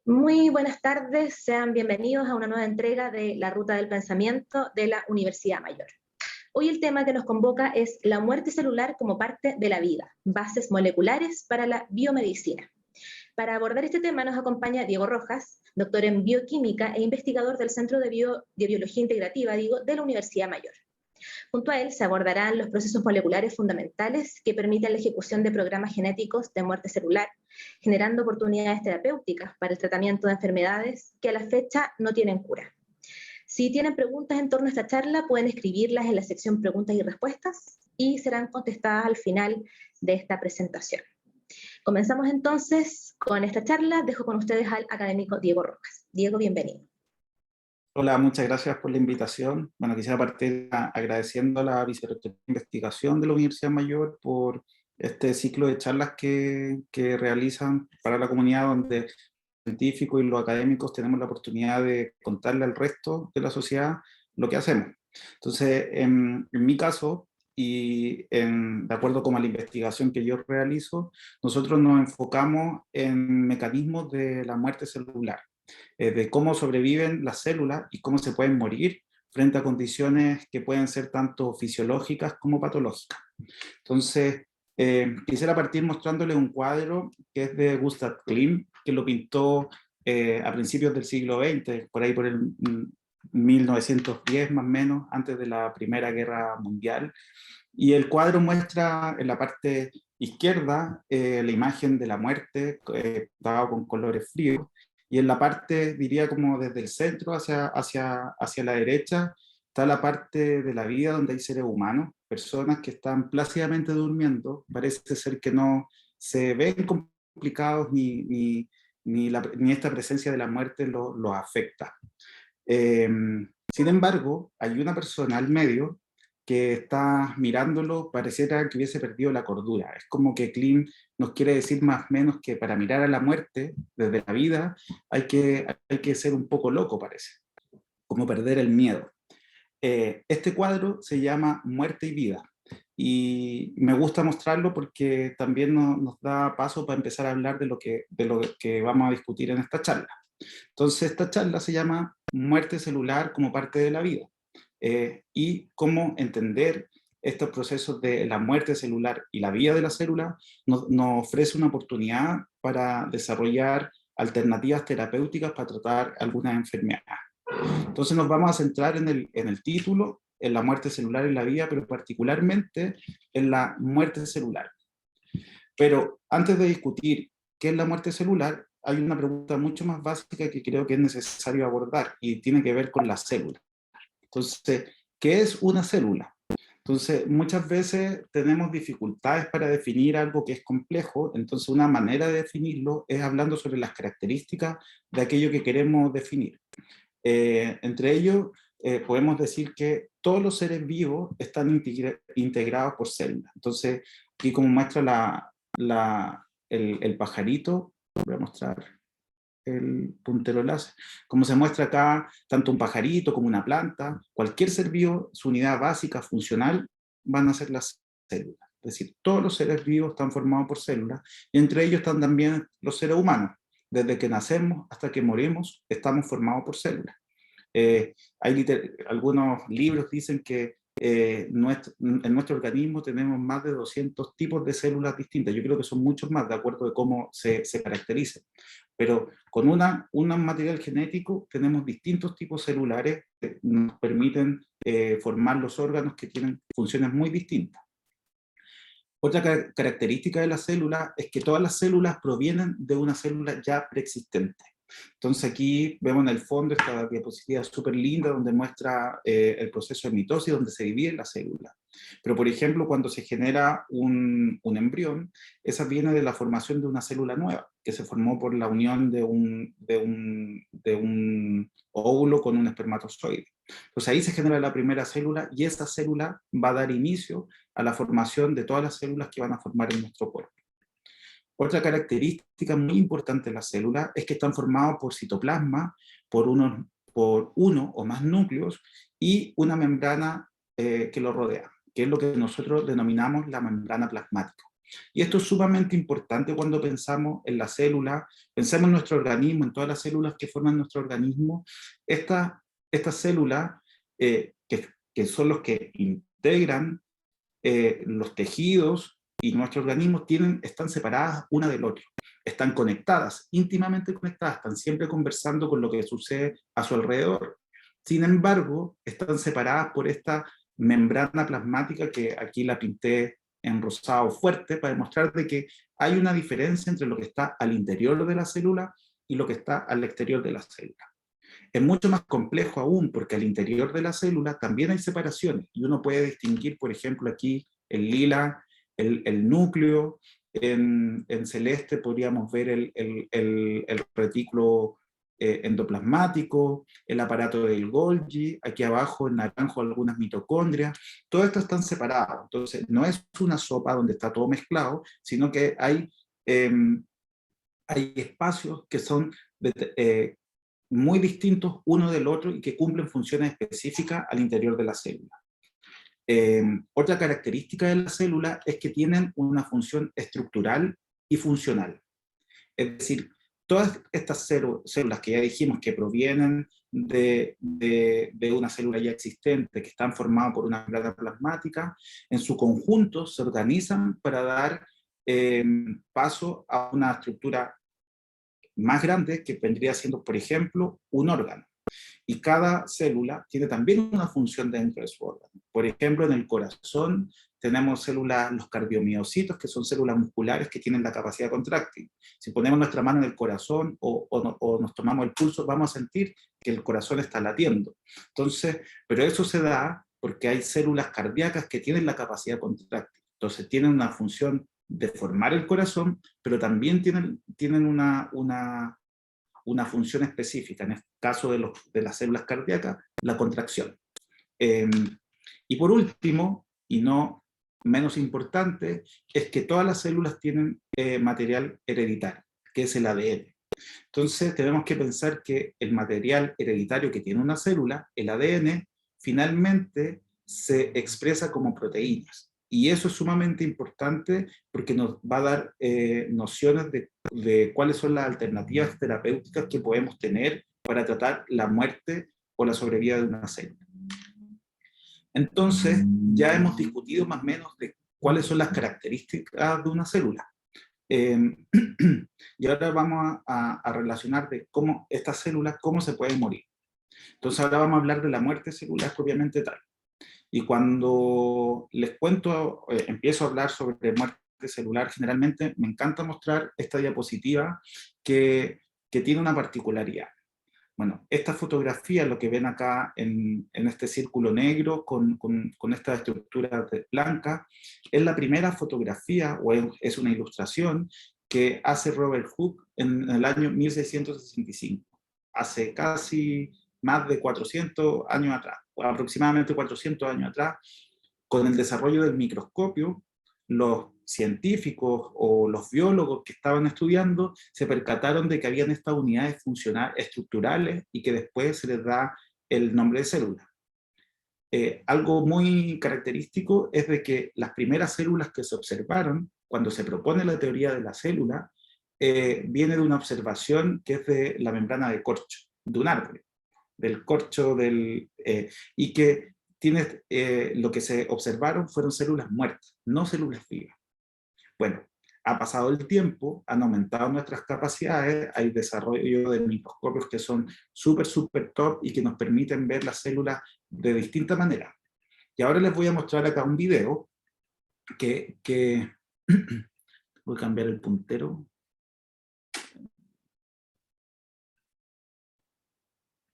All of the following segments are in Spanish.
Muy buenas tardes, sean bienvenidos a una nueva entrega de La Ruta del Pensamiento de la Universidad Mayor. Hoy el tema que nos convoca es la muerte celular como parte de la vida, bases moleculares para la biomedicina. Para abordar este tema nos acompaña Diego Rojas, doctor en bioquímica e investigador del Centro de Biología Integrativa, de la Universidad Mayor. Junto a él se abordarán los procesos moleculares fundamentales que permiten la ejecución de programas genéticos de muerte celular, generando oportunidades terapéuticas para el tratamiento de enfermedades que a la fecha no tienen cura. Si tienen preguntas en torno a esta charla, pueden escribirlas en la sección preguntas y respuestas y serán contestadas al final de esta presentación. Comenzamos entonces con esta charla. Dejo con ustedes al académico Diego Rojas. Diego, bienvenido. Hola, muchas gracias por la invitación. Bueno, quisiera partir agradeciendo a la Vicerrectoría de Investigación de la Universidad Mayor por este ciclo de charlas que realizan para la comunidad, donde los científicos y los académicos tenemos la oportunidad de contarle al resto de la sociedad lo que hacemos. Entonces, en mi caso, y de acuerdo con la investigación que yo realizo, nosotros nos enfocamos en mecanismos de la muerte celular, de cómo sobreviven las células y cómo se pueden morir frente a condiciones que pueden ser tanto fisiológicas como patológicas. Entonces, quisiera partir mostrándoles un cuadro que es de Gustav Klimt, que lo pintó a principios del siglo XX, por ahí por el 1910 más o menos, antes de la Primera Guerra Mundial. Y el cuadro muestra en la parte izquierda la imagen de la muerte, dado con colores fríos, y en la parte, diría como desde el centro hacia la derecha, está la parte de la vida donde hay seres humanos, personas que están plácidamente durmiendo. Parece ser que no se ven complicados ni esta presencia de la muerte los afecta. Sin embargo, hay una persona al medio que está mirándolo, pareciera que hubiese perdido la cordura. Es como que Klimt nos quiere decir más o menos que para mirar a la muerte desde la vida hay que ser un poco loco, parece, como perder el miedo. Este cuadro se llama Muerte y Vida, y me gusta mostrarlo porque también nos da paso para empezar a hablar de lo que vamos a discutir en esta charla. Entonces, esta charla se llama Muerte celular como parte de la vida, y cómo entender estos procesos de la muerte celular y la vida de la célula nos ofrece una oportunidad para desarrollar alternativas terapéuticas para tratar algunas enfermedades. Entonces nos vamos a centrar en el título, en la muerte celular y la vida, pero particularmente en la muerte celular. Pero antes de discutir qué es la muerte celular, hay una pregunta mucho más básica que creo que es necesario abordar y tiene que ver con la célula. Entonces, ¿qué es una célula? Entonces, muchas veces tenemos dificultades para definir algo que es complejo. Entonces, una manera de definirlo es hablando sobre las características de aquello que queremos definir. Entre ellos, podemos decir que todos los seres vivos están integrados por células. Entonces, aquí como muestra el pajarito, voy a mostrar el puntero láser, como se muestra acá, tanto un pajarito como una planta, cualquier ser vivo, su unidad básica funcional van a ser las células. Es decir, todos los seres vivos están formados por células, y entre ellos están también los seres humanos. Desde que nacemos hasta que morimos, estamos formados por células. Algunos libros dicen que en nuestro organismo tenemos más de 200 tipos de células distintas. Yo creo que son muchos más, de acuerdo de cómo se caracterizan. Pero con un material genético tenemos distintos tipos celulares que nos permiten formar los órganos que tienen funciones muy distintas. Otra característica de la célula es que todas las células provienen de una célula ya preexistente. Entonces aquí vemos en el fondo esta diapositiva súper linda donde muestra el proceso de mitosis, donde se divide la célula. Pero por ejemplo, cuando se genera un embrión, esa viene de la formación de una célula nueva, que se formó por la unión de un óvulo con un espermatozoide. Entonces ahí se genera la primera célula, y esa célula va a dar inicio a la formación de todas las células que van a formar en nuestro cuerpo. Otra característica muy importante de las células es que están formados por citoplasma, por uno o más núcleos y una membrana que lo rodea, que es lo que nosotros denominamos la membrana plasmática. Y esto es sumamente importante cuando pensamos en la célula, pensemos en nuestro organismo, en todas las células que forman nuestro organismo. Estas células, que son los que integran los tejidos y nuestro organismo, están separadas una del otro. Están conectadas, íntimamente conectadas, están siempre conversando con lo que sucede a su alrededor. Sin embargo, están separadas por esta membrana plasmática que aquí la pinté en rosado fuerte para demostrar de que hay una diferencia entre lo que está al interior de la célula y lo que está al exterior de la célula. Es mucho más complejo aún porque al interior de la célula también hay separaciones y uno puede distinguir, por ejemplo, aquí el lila, el núcleo, en celeste podríamos ver el retículo endoplasmático, el aparato del Golgi, aquí abajo en naranjo algunas mitocondrias, todo esto están separados. Entonces no es una sopa donde está todo mezclado, sino que hay espacios que son muy distintos uno del otro y que cumplen funciones específicas al interior de la célula. Otra característica de la célula es que tienen una función estructural y funcional. Es decir, todas estas células que ya dijimos que provienen de una célula ya existente, que están formadas por una membrana plasmática, en su conjunto se organizan para dar paso a una estructura más grande que vendría siendo, por ejemplo, un órgano. Y cada célula tiene también una función dentro de su órgano. Por ejemplo, en el corazón tenemos células, los cardiomiocitos, que son células musculares que tienen la capacidad contráctil. Si ponemos nuestra mano en el corazón o nos tomamos el pulso, vamos a sentir que el corazón está latiendo. Entonces, pero eso se da porque hay células cardíacas que tienen la capacidad contráctil. Entonces, tienen una función de formar el corazón, pero también tienen una función específica, en el caso de las células cardíacas, la contracción. Y por último, y no menos importante, es que todas las células tienen material hereditario, que es el ADN. Entonces tenemos que pensar que el material hereditario que tiene una célula, el ADN, finalmente se expresa como proteínas. Y eso es sumamente importante porque nos va a dar nociones de cuáles son las alternativas terapéuticas que podemos tener para tratar la muerte o la sobrevida de una célula. Entonces, ya hemos discutido más o menos de cuáles son las características de una célula. Y ahora vamos a relacionar de cómo estas células, cómo se pueden morir. Entonces ahora vamos a hablar de la muerte celular propiamente tal. Y cuando les cuento, empiezo a hablar sobre muerte celular, generalmente me encanta mostrar esta diapositiva que tiene una particularidad. Bueno, esta fotografía, lo que ven acá en este círculo negro con esta estructura blanca, es la primera fotografía, o es una ilustración, que hace Robert Hooke en el año 1665, hace casi más de 400 años atrás, o aproximadamente 400 años atrás. Con el desarrollo del microscopio, los científicos o los biólogos que estaban estudiando se percataron de que habían estas unidades funcionales estructurales y que después se les da el nombre de célula. Algo muy característico es de que las primeras células que se observaron, cuando se propone la teoría de la célula, viene de una observación que es de la membrana de corcho, de un árbol, del corcho y que lo que se observaron fueron células muertas, no células vivas. Bueno, ha pasado el tiempo, han aumentado nuestras capacidades, hay desarrollo de microscopios que son súper top y que nos permiten ver las células de distinta manera. Y ahora les voy a mostrar acá un video que voy a cambiar el puntero.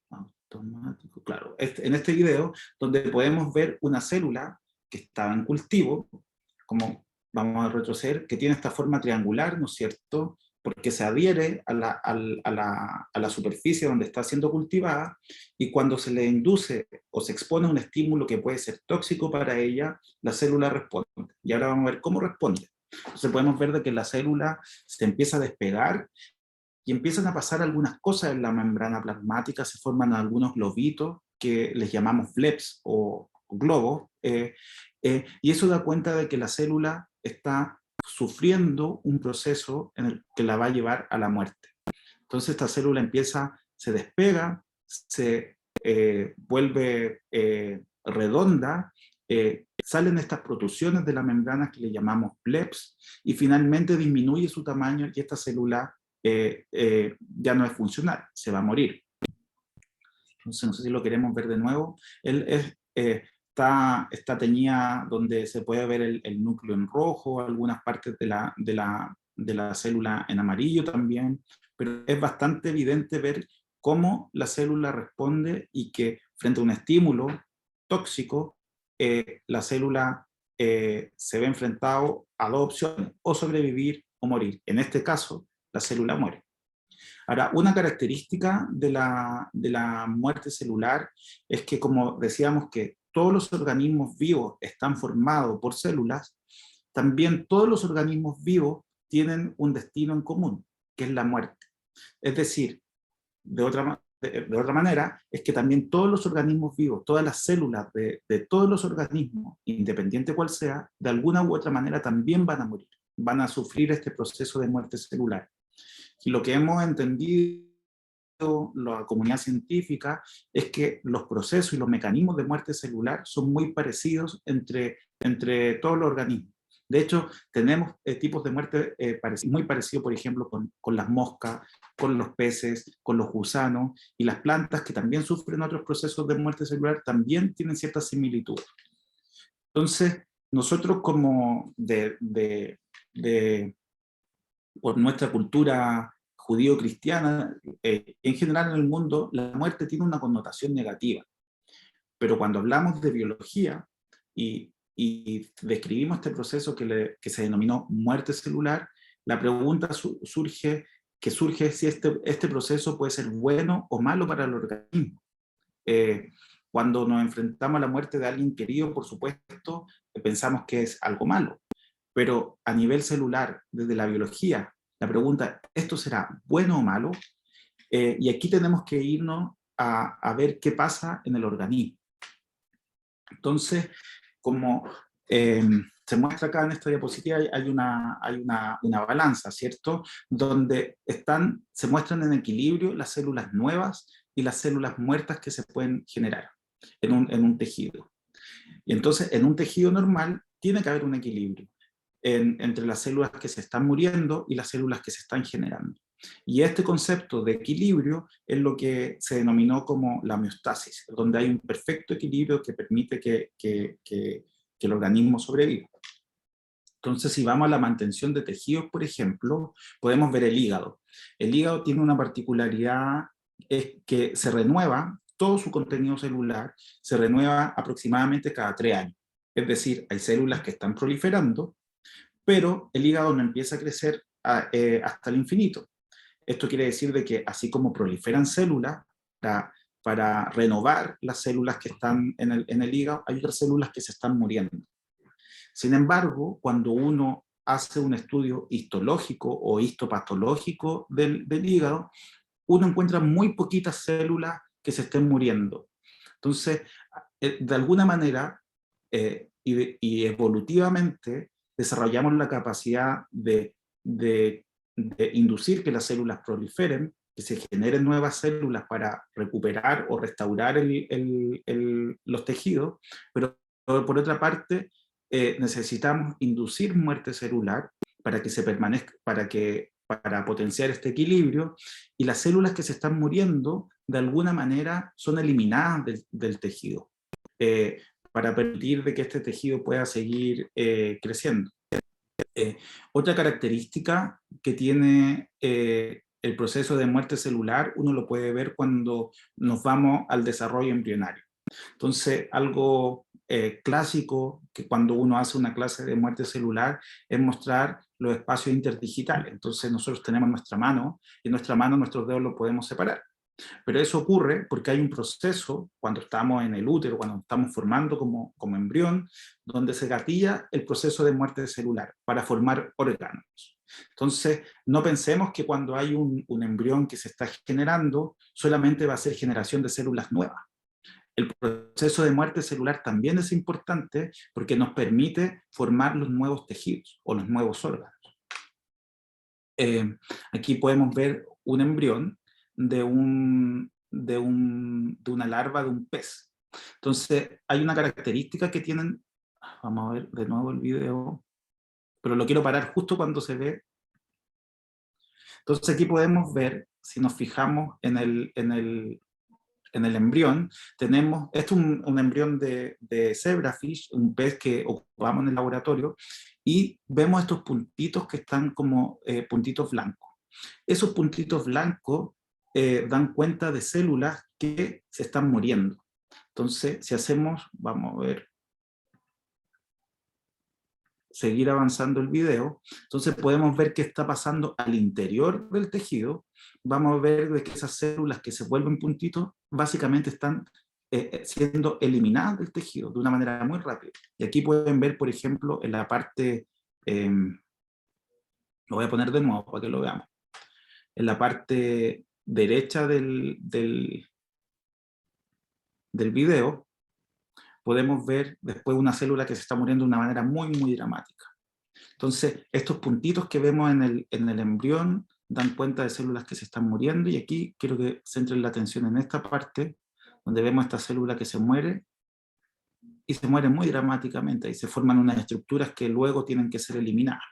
Automático, claro. En este video, donde podemos ver una célula que estaba en cultivo, como vamos a retroceder, que tiene esta forma triangular, ¿no es cierto?, porque se adhiere a la superficie donde está siendo cultivada, y cuando se le induce o se expone a un estímulo que puede ser tóxico para ella, la célula responde. Y ahora vamos a ver cómo responde. Entonces podemos ver de que la célula se empieza a despegar y empiezan a pasar algunas cosas en la membrana plasmática, se forman algunos globitos que les llamamos fleps o globos, y eso da cuenta de que la célula está sufriendo un proceso en el que la va a llevar a la muerte. Entonces esta célula se despega, se vuelve redonda, salen estas protrusiones de la membrana que le llamamos plebs, y finalmente disminuye su tamaño y esta célula ya no es funcional, se va a morir. Entonces, no sé si lo queremos ver de nuevo. Está teñida donde se puede ver el núcleo en rojo, algunas partes de la célula en amarillo también, pero es bastante evidente ver cómo la célula responde y que frente a un estímulo tóxico, la célula se ve enfrentado a dos opciones, o sobrevivir o morir. En este caso, la célula muere. Ahora, una característica de la muerte celular es que, como decíamos, que todos los organismos vivos están formados por células, también todos los organismos vivos tienen un destino en común, que es la muerte. Es decir, de otra manera, es que también todos los organismos vivos, todas las células de todos los organismos, independiente cuál sea, de alguna u otra manera también van a morir, van a sufrir este proceso de muerte celular. Y lo que hemos entendido la comunidad científica es que los procesos y los mecanismos de muerte celular son muy parecidos entre todos los organismos. De hecho, tenemos tipos de muerte muy parecidos, por ejemplo, con las moscas, con los peces, con los gusanos, y las plantas que también sufren otros procesos de muerte celular también tienen ciertas similitudes. Entonces, nosotros como por nuestra cultura judío-cristiana, en general en el mundo, la muerte tiene una connotación negativa. Pero cuando hablamos de biología y describimos este proceso que se denominó muerte celular, la pregunta surge si este proceso puede ser bueno o malo para el organismo. Cuando nos enfrentamos a la muerte de alguien querido, por supuesto, pensamos que es algo malo. Pero a nivel celular, desde la biología, la pregunta, ¿esto será bueno o malo? Y aquí tenemos que irnos a ver qué pasa en el organismo. Entonces, como se muestra acá en esta diapositiva, hay una balanza, ¿cierto? Donde se muestran en equilibrio las células nuevas y las células muertas que se pueden generar en un tejido. Y entonces, en un tejido normal, tiene que haber un equilibrio entre las células que se están muriendo y las células que se están generando. Y este concepto de equilibrio es lo que se denominó como la homeostasis, donde hay un perfecto equilibrio que permite que el organismo sobreviva. Entonces, si vamos a la mantención de tejidos, por ejemplo, podemos ver el hígado. El hígado tiene una particularidad, es que se renueva, todo su contenido celular se renueva aproximadamente cada 3 años. Es decir, hay células que están proliferando, pero el hígado no empieza a crecer hasta el infinito. Esto quiere decir de que así como proliferan células para renovar las células que están en el hígado, hay otras células que se están muriendo. Sin embargo, cuando uno hace un estudio histológico o histopatológico del hígado, uno encuentra muy poquitas células que se estén muriendo. Entonces, de alguna manera, y evolutivamente, desarrollamos la capacidad de inducir que las células proliferen, que se generen nuevas células para recuperar o restaurar los tejidos, pero por otra parte necesitamos inducir muerte celular para que se permanezca, para potenciar este equilibrio, y las células que se están muriendo de alguna manera son eliminadas del tejido para permitir de que este tejido pueda seguir creciendo. Otra característica que tiene el proceso de muerte celular, uno lo puede ver cuando nos vamos al desarrollo embrionario. Entonces, algo clásico que cuando uno hace una clase de muerte celular es mostrar los espacios interdigitales. Entonces, nosotros tenemos nuestra mano, y en nuestra mano nuestros dedos los podemos separar. Pero eso ocurre porque hay un proceso cuando estamos en el útero, cuando estamos formando como embrión, donde se gatilla el proceso de muerte celular para formar órganos. Entonces, no pensemos que cuando hay un embrión que se está generando, solamente va a ser generación de células nuevas. el proceso de muerte celular también es importante porque nos permite formar los nuevos tejidos o los nuevos órganos. Aquí podemos ver un embrión de una larva de un pez. Entonces, hay una característica que tienen, vamos a ver de nuevo el video, pero lo quiero parar justo cuando se ve. Entonces aquí podemos ver, si nos fijamos en el embrión, tenemos, esto es un embrión de zebrafish, un pez que ocupamos en el laboratorio, y vemos estos puntitos que están como puntitos blancos. Esos puntitos blancos dan cuenta de células que se están muriendo. Entonces, si hacemos, vamos a ver, seguir avanzando el video, entonces podemos ver qué está pasando al interior del tejido. Vamos a ver de que esas células que se vuelven puntitos básicamente están siendo eliminadas del tejido de una manera muy rápida. Y aquí pueden ver, por ejemplo, en la parte, lo voy a poner de nuevo para que lo veamos, en la parte derecha del video, podemos ver después una célula que se está muriendo de una manera muy, muy dramática. Entonces, estos puntitos que vemos en el embrión dan cuenta de células que se están muriendo, y aquí quiero que centren la atención en esta parte, donde vemos esta célula que se muere, y se muere muy dramáticamente, y se forman unas estructuras que luego tienen que ser eliminadas.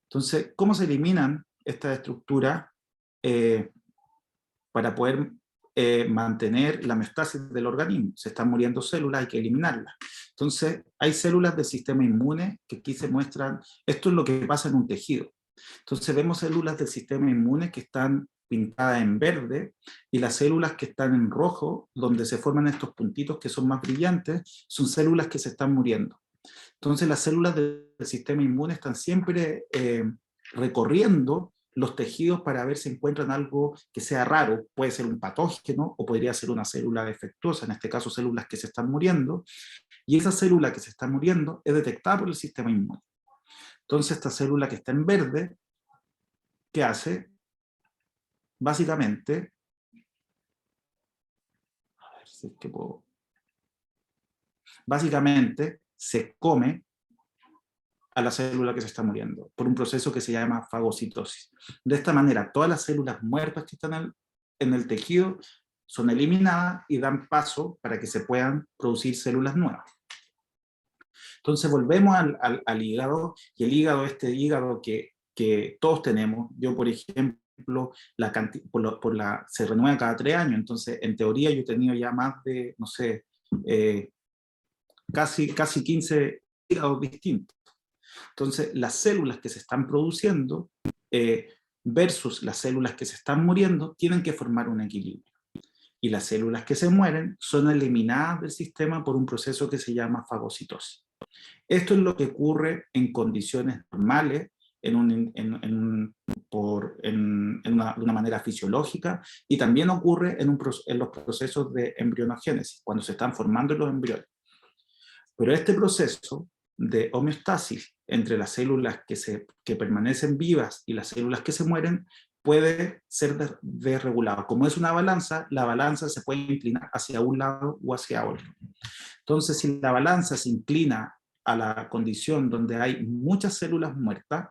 Entonces, ¿cómo se eliminan estas estructuras para poder mantener la homeostasis del organismo? Se están muriendo células, hay que eliminarlas. Entonces, hay células del sistema inmune que aquí se muestran, esto es lo que pasa en un tejido. Entonces vemos células del sistema inmune que están pintadas en verde, y las células que están en rojo, donde se forman estos puntitos que son más brillantes, son células que se están muriendo. Entonces las células del sistema inmune están siempre recorriendo los tejidos para ver si encuentran algo que sea raro. Puede ser un patógeno o podría ser una célula defectuosa, en este caso células que se están muriendo, y esa célula que se está muriendo es detectada por el sistema inmune. Entonces esta célula que está en verde, ¿qué hace? Básicamente, a ver si es que puedo, básicamente se come a la célula que se está muriendo, por un proceso que se llama fagocitosis. De esta manera, todas las células muertas que están en el tejido son eliminadas y dan paso para que se puedan producir células nuevas. Entonces volvemos al hígado, y el hígado, este hígado que todos tenemos, yo por ejemplo, se renueva cada 3 años, entonces en teoría yo he tenido ya más de, no sé, casi 15 hígados distintos. Entonces, las células que se están produciendo versus las células que se están muriendo tienen que formar un equilibrio. Y las células que se mueren son eliminadas del sistema por un proceso que se llama fagocitosis. Esto es lo que ocurre en condiciones normales, de una manera fisiológica, y también ocurre en los procesos de embrionogénesis, cuando se están formando los embriones. Pero este proceso de homeostasis entre las células que permanecen vivas y las células que se mueren puede ser desregulado. Como es una balanza, la balanza se puede inclinar hacia un lado o hacia otro. Entonces, si la balanza se inclina a la condición donde hay muchas células muertas,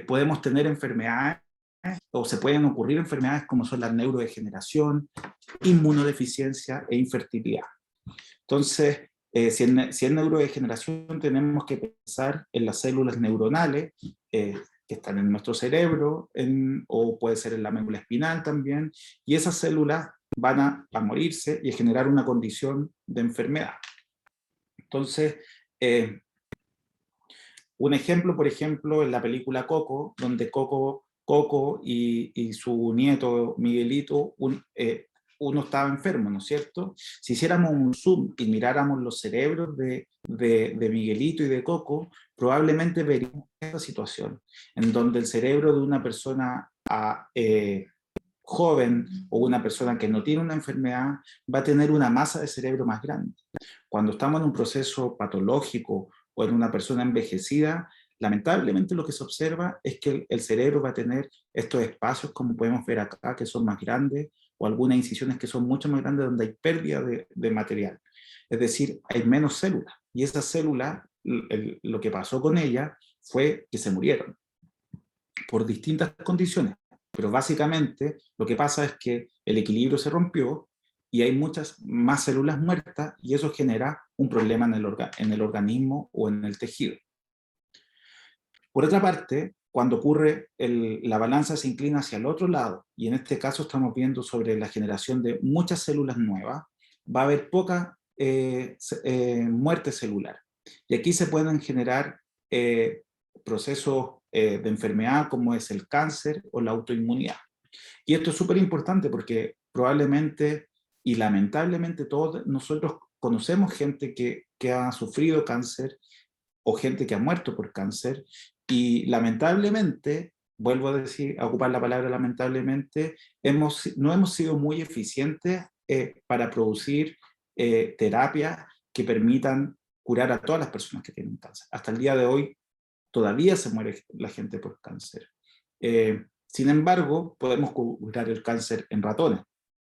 podemos tener enfermedades, o se pueden ocurrir enfermedades como son la neurodegeneración, inmunodeficiencia e infertilidad. Entonces, si en neurodegeneración, tenemos que pensar en las células neuronales que están en nuestro cerebro, o puede ser en la médula espinal también, y esas células van a morirse y a generar una condición de enfermedad. Entonces, un ejemplo, por ejemplo, en la película Coco, donde Coco y su nieto Miguelito, uno estaba enfermo, ¿no es cierto? Si hiciéramos un zoom y miráramos los cerebros de Miguelito y de Coco, probablemente veríamos esta situación, en donde el cerebro de una persona joven o una persona que no tiene una enfermedad va a tener una masa de cerebro más grande. Cuando estamos en un proceso patológico o en una persona envejecida, lamentablemente lo que se observa es que el cerebro va a tener estos espacios, como podemos ver acá, que son más grandes, o algunas incisiones que son mucho más grandes donde hay pérdida de material. Es decir, hay menos células. Y esas células, lo que pasó con ellas fue que se murieron por distintas condiciones. Pero básicamente lo que pasa es que el equilibrio se rompió y hay muchas más células muertas y eso genera un problema en el organismo o en el tejido. Por otra parte, cuando ocurre la balanza se inclina hacia el otro lado, y en este caso estamos viendo sobre la generación de muchas células nuevas, va a haber poca muerte celular. Y aquí se pueden generar procesos de enfermedad como es el cáncer o la autoinmunidad. Y esto es súper importante porque probablemente y lamentablemente todos nosotros conocemos gente que ha sufrido cáncer o gente que ha muerto por cáncer, y lamentablemente, vuelvo a decir, a ocupar la palabra lamentablemente, no hemos sido muy eficientes para producir terapias que permitan curar a todas las personas que tienen cáncer. Hasta el día de hoy todavía se muere la gente por cáncer. Sin embargo, podemos curar el cáncer en ratones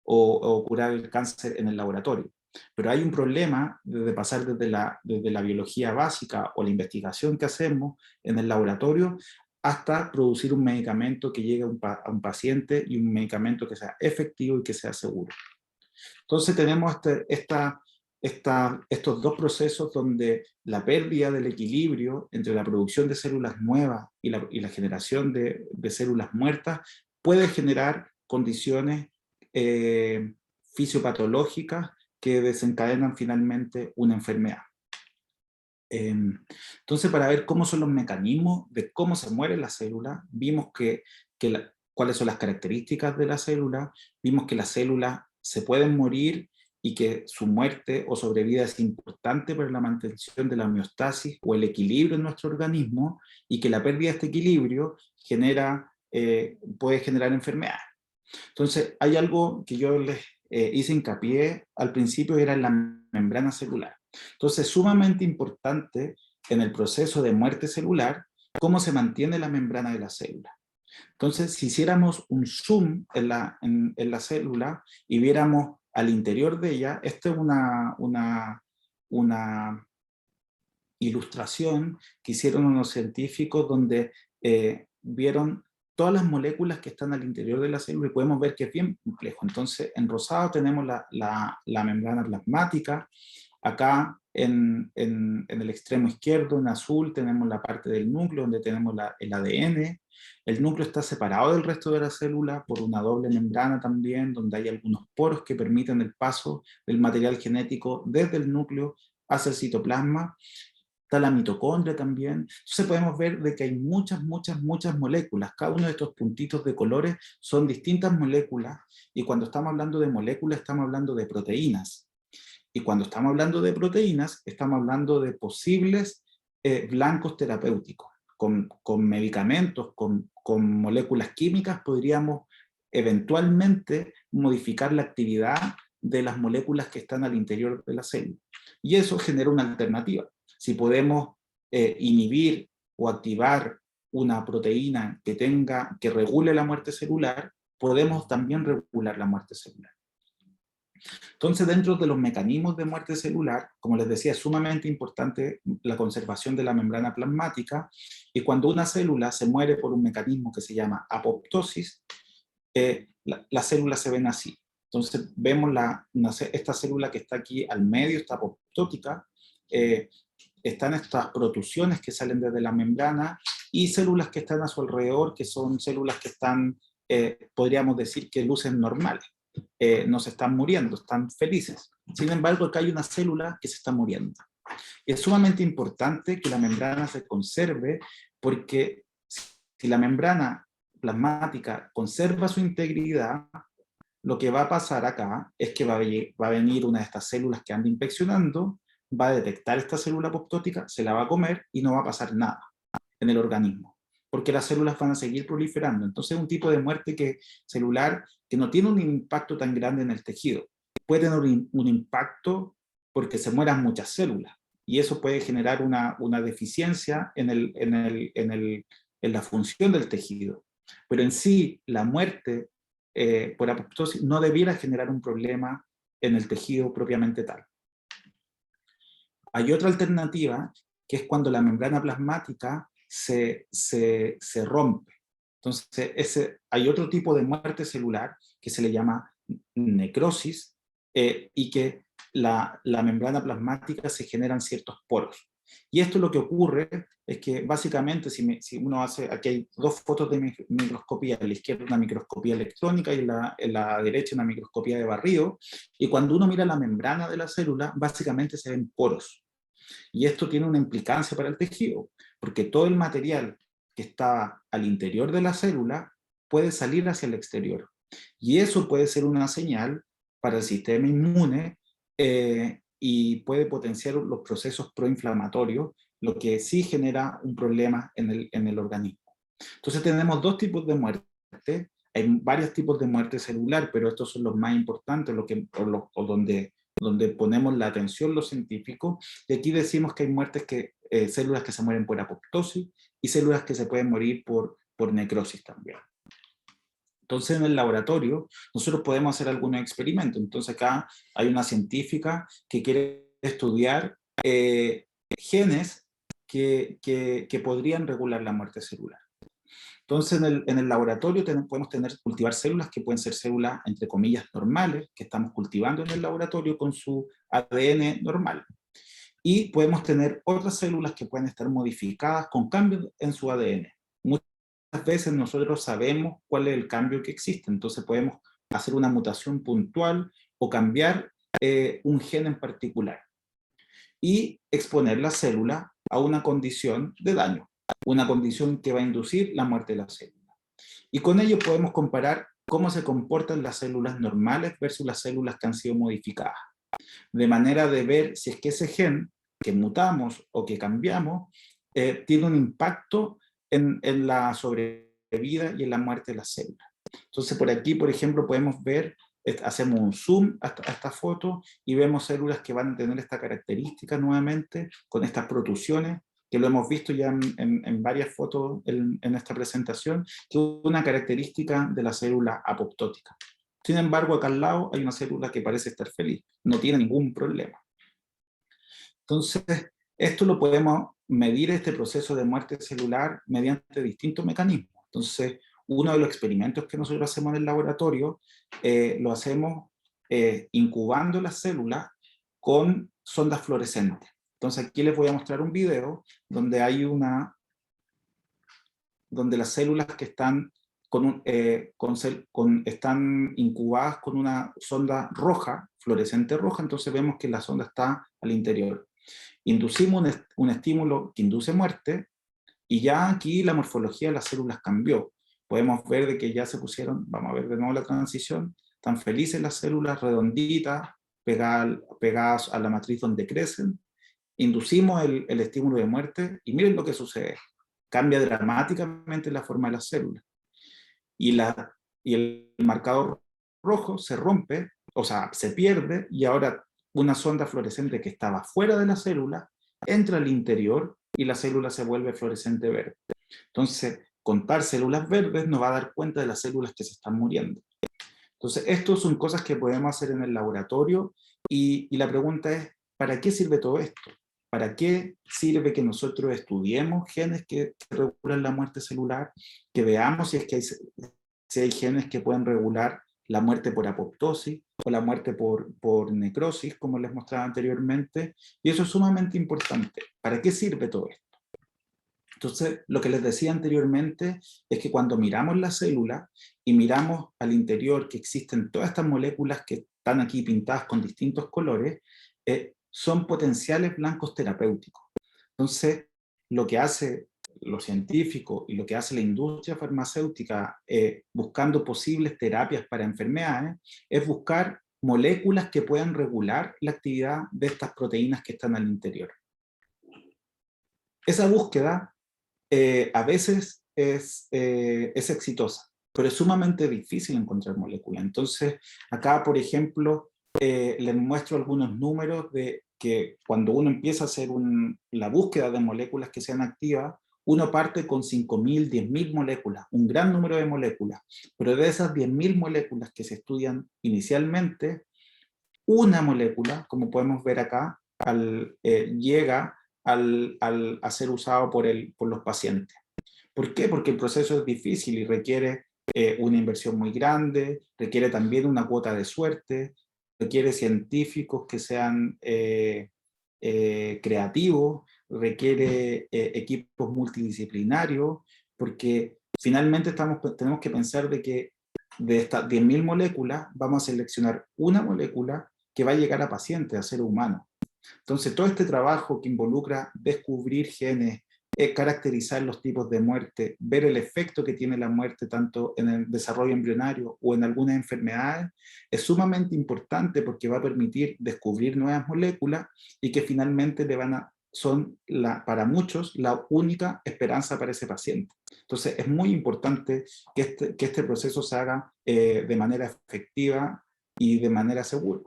o curar el cáncer en el laboratorio. Pero hay un problema de pasar desde la biología básica o la investigación que hacemos en el laboratorio hasta producir un medicamento que llegue a un paciente y un medicamento que sea efectivo y que sea seguro. Entonces tenemos estos dos procesos donde la pérdida del equilibrio entre la producción de células nuevas y la generación de células muertas puede generar condiciones fisiopatológicas que desencadenan finalmente una enfermedad. Entonces, para ver cómo son los mecanismos de cómo se muere la célula, vimos cuáles son las características de la célula, vimos que las células se pueden morir y que su muerte o sobrevida es importante para la mantención de la homeostasis o el equilibrio en nuestro organismo, y que la pérdida de este equilibrio puede generar enfermedades. Entonces, hay algo que yo les hice hincapié al principio, era en la membrana celular. Entonces, es sumamente importante en el proceso de muerte celular cómo se mantiene la membrana de la célula. Entonces, si hiciéramos un zoom en la célula y viéramos al interior de ella, esta es una ilustración que hicieron unos científicos donde vieron todas las moléculas que están al interior de la célula y podemos ver que es bien complejo. Entonces, en rosado tenemos la membrana plasmática, acá en el extremo izquierdo, en azul, tenemos la parte del núcleo donde tenemos el ADN. El núcleo está separado del resto de la célula por una doble membrana también, donde hay algunos poros que permiten el paso del material genético desde el núcleo hacia el citoplasma. Está la mitocondria también. Entonces podemos ver de que hay muchas moléculas. Cada uno de estos puntitos de colores son distintas moléculas, y cuando estamos hablando de moléculas estamos hablando de proteínas. Y cuando estamos hablando de proteínas estamos hablando de posibles blancos terapéuticos. Con medicamentos, con moléculas químicas podríamos eventualmente modificar la actividad de las moléculas que están al interior de la célula. Y eso genera una alternativa. Si podemos inhibir o activar una proteína que regule la muerte celular, podemos también regular la muerte celular. Entonces, dentro de los mecanismos de muerte celular, como les decía, es sumamente importante la conservación de la membrana plasmática, y cuando una célula se muere por un mecanismo que se llama apoptosis, las células se ven así. Entonces, vemos esta célula que está aquí al medio, está apoptótica, están estas protusiones que salen desde la membrana y células que están a su alrededor, que son células que están, podríamos decir que lucen normales. No se están muriendo, están felices. Sin embargo, acá hay una célula que se está muriendo. Es sumamente importante que la membrana se conserve, porque si la membrana plasmática conserva su integridad, lo que va a pasar acá es que va a venir una de estas células que anda inspeccionando, va a detectar esta célula apoptótica, se la va a comer y no va a pasar nada en el organismo, porque las células van a seguir proliferando. Entonces es un tipo de muerte celular que no tiene un impacto tan grande en el tejido. Puede tener un impacto porque se mueran muchas células, y eso puede generar una deficiencia en la función del tejido. Pero en sí, la muerte por apoptosis no debiera generar un problema en el tejido propiamente tal. Hay otra alternativa, que es cuando la membrana plasmática se rompe. Entonces, hay otro tipo de muerte celular que se le llama necrosis, y que la membrana plasmática se generan ciertos poros. Y esto lo que ocurre es que básicamente, si uno hace, aquí hay dos fotos de microscopía, a la izquierda una microscopía electrónica y en la derecha una microscopía de barrido, y cuando uno mira la membrana de la célula, básicamente se ven poros. Y esto tiene una implicancia para el tejido, porque todo el material que está al interior de la célula puede salir hacia el exterior. Y eso puede ser una señal para el sistema inmune, y puede potenciar los procesos proinflamatorios, lo que sí genera un problema en el organismo. Entonces tenemos dos tipos de muerte. Hay varios tipos de muerte celular, pero estos son los más importantes, donde ponemos la atención los científicos. Y aquí decimos que hay células que se mueren por apoptosis y células que se pueden morir por necrosis también. Entonces, en el laboratorio, nosotros podemos hacer algunos experimentos. Entonces, acá hay una científica que quiere estudiar genes que podrían regular la muerte celular. Entonces, en el laboratorio podemos cultivar células que pueden ser células, entre comillas, normales, que estamos cultivando en el laboratorio con su ADN normal. Y podemos tener otras células que pueden estar modificadas con cambios en su ADN. Muchas veces nosotros sabemos cuál es el cambio que existe, entonces podemos hacer una mutación puntual o cambiar un gen en particular y exponer la célula a una condición de daño, una condición que va a inducir la muerte de la célula. Y con ello podemos comparar cómo se comportan las células normales versus las células que han sido modificadas, de manera de ver si es que ese gen que mutamos o que cambiamos tiene un impacto en la sobrevida y en la muerte de las células. Entonces por aquí, por ejemplo, podemos ver, hacemos un zoom a esta foto y vemos células que van a tener esta característica nuevamente, con estas protusiones, que lo hemos visto ya en varias fotos en esta presentación, que es una característica de la célula apoptótica. Sin embargo, acá al lado hay una célula que parece estar feliz, no tiene ningún problema. Entonces, esto lo podemos medir, este proceso de muerte celular, mediante distintos mecanismos. Entonces, uno de los experimentos que nosotros hacemos en el laboratorio, lo hacemos incubando las células con sondas fluorescentes. Entonces, aquí les voy a mostrar un video donde donde las células que están están incubadas con una sonda roja, fluorescente roja, entonces vemos que la sonda está al interior. Inducimos un estímulo que induce muerte, y ya aquí la morfología de las células cambió. Podemos ver de que ya se pusieron, vamos a ver de nuevo la transición, están felices las células redonditas, pegadas a la matriz donde crecen. Inducimos el estímulo de muerte, y miren lo que sucede. Cambia dramáticamente la forma de las células. Y el marcador rojo se rompe, o sea, se pierde, y ahora una sonda fluorescente que estaba fuera de la célula entra al interior y la célula se vuelve fluorescente verde. Entonces, contar células verdes nos va a dar cuenta de las células que se están muriendo. Entonces, estas son cosas que podemos hacer en el laboratorio, y la pregunta es, ¿para qué sirve todo esto? ¿Para qué sirve que nosotros estudiemos genes que regulan la muerte celular, que veamos si es que si hay genes que pueden regular la muerte por apoptosis o la muerte por necrosis, como les mostraba anteriormente? Y eso es sumamente importante. ¿Para qué sirve todo esto? Entonces, lo que les decía anteriormente es que cuando miramos la célula y miramos al interior, que existen todas estas moléculas que están aquí pintadas con distintos colores, son potenciales blancos terapéuticos. Entonces, lo que hace los científicos y lo que hace la industria farmacéutica, buscando posibles terapias para enfermedades, es buscar moléculas que puedan regular la actividad de estas proteínas que están al interior. Esa búsqueda a veces es exitosa, pero es sumamente difícil encontrar moléculas. Entonces, acá, por ejemplo, les muestro algunos números de que cuando uno empieza a hacer la búsqueda de moléculas que sean activas, uno parte con 5.000, 10.000 moléculas, un gran número de moléculas, pero de esas 10.000 moléculas que se estudian inicialmente, una molécula, como podemos ver acá, llega a ser usado por los pacientes. ¿Por qué? Porque el proceso es difícil y requiere una inversión muy grande, requiere también una cuota de suerte, requiere científicos que sean creativos, requiere equipos multidisciplinarios, porque finalmente tenemos que pensar de que de estas 10.000 moléculas vamos a seleccionar una molécula que va a llegar a pacientes, a seres humanos. Entonces, todo este trabajo que involucra descubrir genes, caracterizar los tipos de muerte, ver el efecto que tiene la muerte tanto en el desarrollo embrionario o en algunas enfermedades, es sumamente importante porque va a permitir descubrir nuevas moléculas y que finalmente son para muchos la única esperanza para ese paciente. Entonces, es muy importante que este proceso se haga de manera efectiva y de manera segura.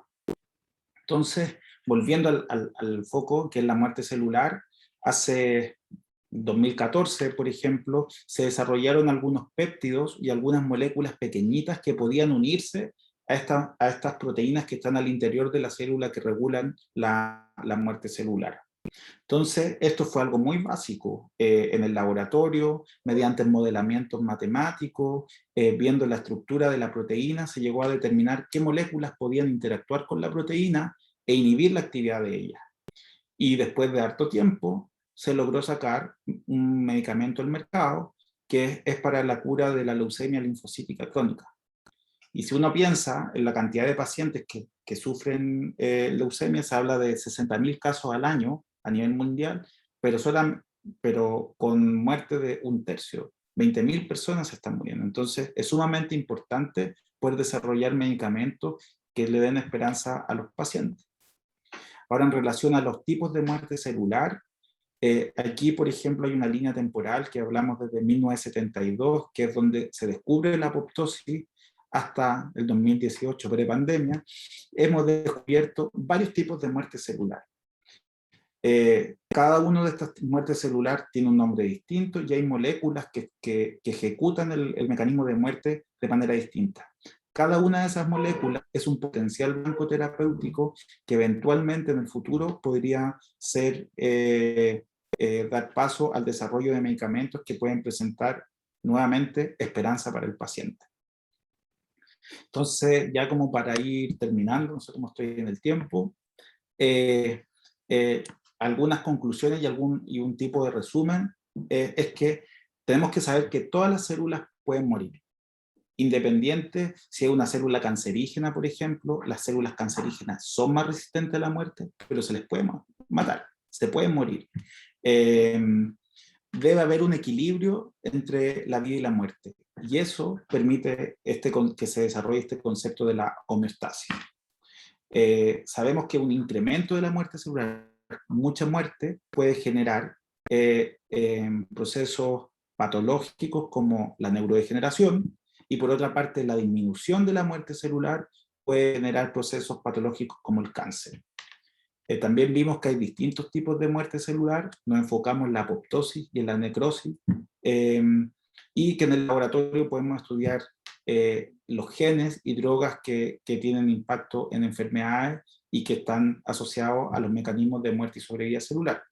Entonces, volviendo al foco, que es la muerte celular, hace 2014, por ejemplo, se desarrollaron algunos péptidos y algunas moléculas pequeñitas que podían unirse a estas proteínas que están al interior de la célula que regulan la muerte celular. Entonces, esto fue algo muy básico en el laboratorio, mediante modelamientos matemáticos, viendo la estructura de la proteína, se llegó a determinar qué moléculas podían interactuar con la proteína e inhibir la actividad de ella. Y después de harto tiempo, se logró sacar un medicamento al mercado que es para la cura de la leucemia linfocítica crónica. Y si uno piensa en la cantidad de pacientes que sufren leucemia, se habla de 60.000 casos al año a nivel mundial, pero con muerte de un tercio. 20.000 personas están muriendo. Entonces, es sumamente importante poder desarrollar medicamentos que le den esperanza a los pacientes. Ahora, en relación a los tipos de muerte celular, aquí, por ejemplo, hay una línea temporal que hablamos desde 1972, que es donde se descubre la apoptosis, hasta el 2018, prepandemia. Hemos descubierto varios tipos de muerte celular. Cada una de estas muertes celular tiene un nombre distinto y hay moléculas que ejecutan el mecanismo de muerte de manera distinta. Cada una de esas moléculas es un potencial blanco terapéutico que eventualmente en el futuro podría dar paso al desarrollo de medicamentos que pueden presentar nuevamente esperanza para el paciente. Entonces, ya como para ir terminando, no sé cómo estoy en el tiempo, algunas conclusiones y un tipo de resumen es que tenemos que saber que todas las células pueden morir. Independiente si es una célula cancerígena, por ejemplo, las células cancerígenas son más resistentes a la muerte, pero se les puede matar, se pueden morir. Debe haber un equilibrio entre la vida y la muerte, y eso permite que se desarrolle este concepto de la homeostasis. Sabemos que un incremento de la muerte celular, mucha muerte, puede generar procesos patológicos como la neurodegeneración, y por otra parte la disminución de la muerte celular puede generar procesos patológicos como el cáncer. También vimos que hay distintos tipos de muerte celular, nos enfocamos en la apoptosis y en la necrosis, y que en el laboratorio podemos estudiar los genes y drogas que tienen impacto en enfermedades y que están asociados a los mecanismos de muerte y sobrevida celular.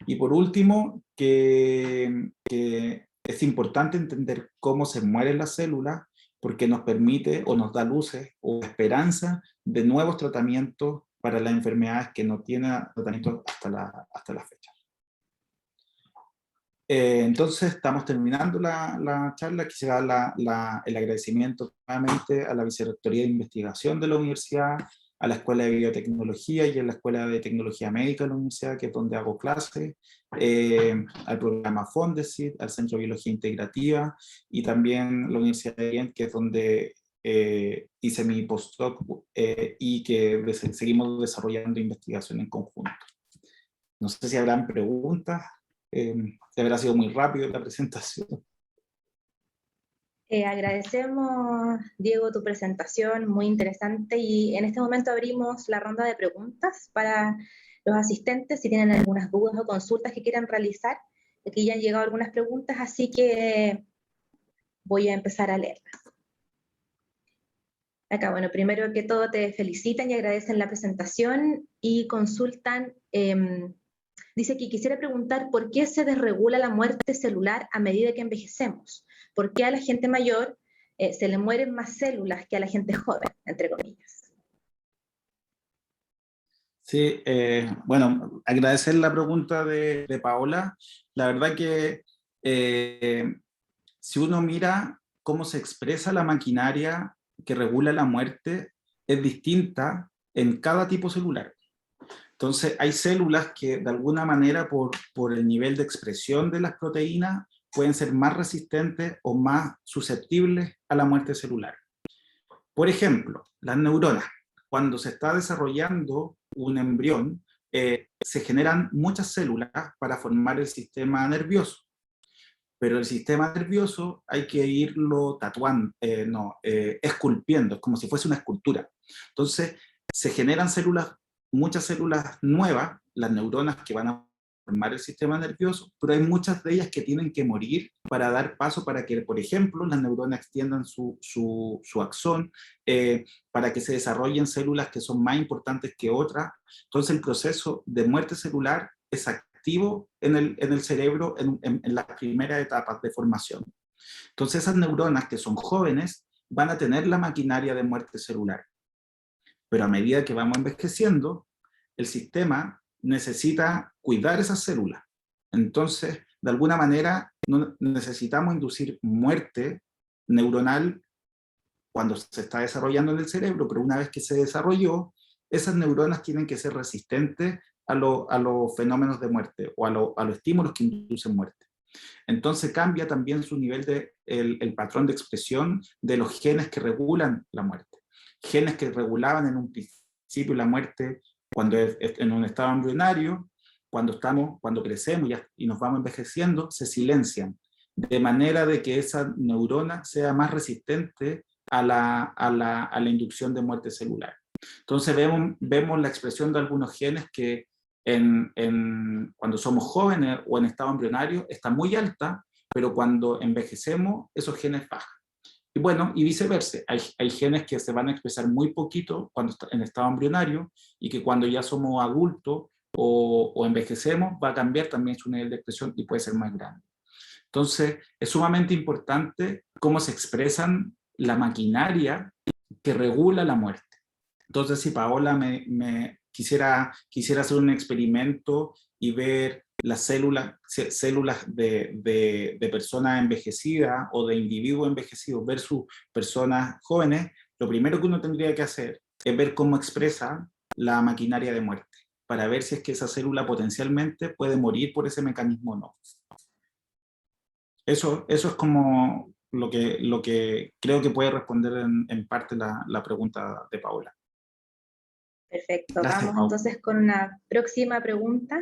Y por último, que es importante entender cómo se mueren las células, porque nos permite o nos da luces o esperanza de nuevos tratamientos para las enfermedades que no tienen tratamiento hasta la fecha. Entonces, estamos terminando la charla. Quisiera el agradecimiento nuevamente a la Vicerrectoría de Investigación de la Universidad, a la Escuela de Biotecnología y a la Escuela de Tecnología Médica de la Universidad, que es donde hago clases, al programa Fondesit, al Centro de Biología Integrativa, y también la Universidad de Ghent, que es donde hice mi postdoc y que seguimos desarrollando investigación en conjunto. No sé si habrán preguntas. Habrá sido muy rápido la presentación. Agradecemos, Diego, tu presentación, muy interesante, y en este momento abrimos la ronda de preguntas para los asistentes. Si tienen algunas dudas o consultas que quieran realizar, Aquí ya han llegado algunas preguntas, así que voy a empezar a leerlas. Acá, bueno, primero que todo te felicitan y agradecen la presentación y consultan, dice que quisiera preguntar por qué se desregula la muerte celular a medida que envejecemos. ¿Por qué a la gente mayor se le mueren más células que a la gente joven, entre comillas? Sí, bueno, agradecer la pregunta de Paola. La verdad que si uno mira cómo se expresa la maquinaria que regula la muerte, es distinta en cada tipo celular. Entonces, hay células que de alguna manera por el nivel de expresión de las proteínas pueden ser más resistentes o más susceptibles a la muerte celular. Por ejemplo, las neuronas. Cuando se está desarrollando un embrión, se generan muchas células para formar el sistema nervioso. Pero el sistema nervioso hay que irlo tatuando, esculpiendo, es como si fuese una escultura. Entonces, se generan células, muchas células nuevas, las neuronas que van a formar el sistema nervioso, pero hay muchas de ellas que tienen que morir para dar paso para que, por ejemplo, las neuronas extiendan su axón, para que se desarrollen células que son más importantes que otras. Entonces, el proceso de muerte celular es activo en el cerebro en las primeras etapas de formación. Entonces esas neuronas que son jóvenes van a tener la maquinaria de muerte celular, pero a medida que vamos envejeciendo, el sistema necesita cuidar esas células. Entonces, de alguna manera, no necesitamos inducir muerte neuronal cuando se está desarrollando en el cerebro, pero una vez que se desarrolló, esas neuronas tienen que ser resistentes a los fenómenos de muerte o a los estímulos que inducen muerte. Entonces cambia también su nivel el patrón de expresión de los genes que regulan la muerte. Genes que regulaban en un principio la muerte cuando en un estado embrionario, cuando crecemos y nos vamos envejeciendo, se silencian, de manera de que esa neurona sea más resistente a la inducción de muerte celular. Entonces vemos la expresión de algunos genes que cuando somos jóvenes o en estado embrionario está muy alta, pero cuando envejecemos esos genes bajan. Y bueno, y viceversa, hay genes que se van a expresar muy poquito cuando en estado embrionario y que cuando ya somos adultos o envejecemos va a cambiar también su nivel de expresión y puede ser más grande. Entonces, es sumamente importante cómo se expresan la maquinaria que regula la muerte. Entonces, si Paola quisiera hacer un experimento y ver las células de personas envejecidas o de individuos envejecidos versus personas jóvenes, lo primero que uno tendría que hacer es ver cómo expresa la maquinaria de muerte, para ver si es que esa célula potencialmente puede morir por ese mecanismo o no. Eso es como lo que creo que puede responder en parte la pregunta de Paola. Perfecto, Gracias, vamos Paola. entonces con una próxima pregunta.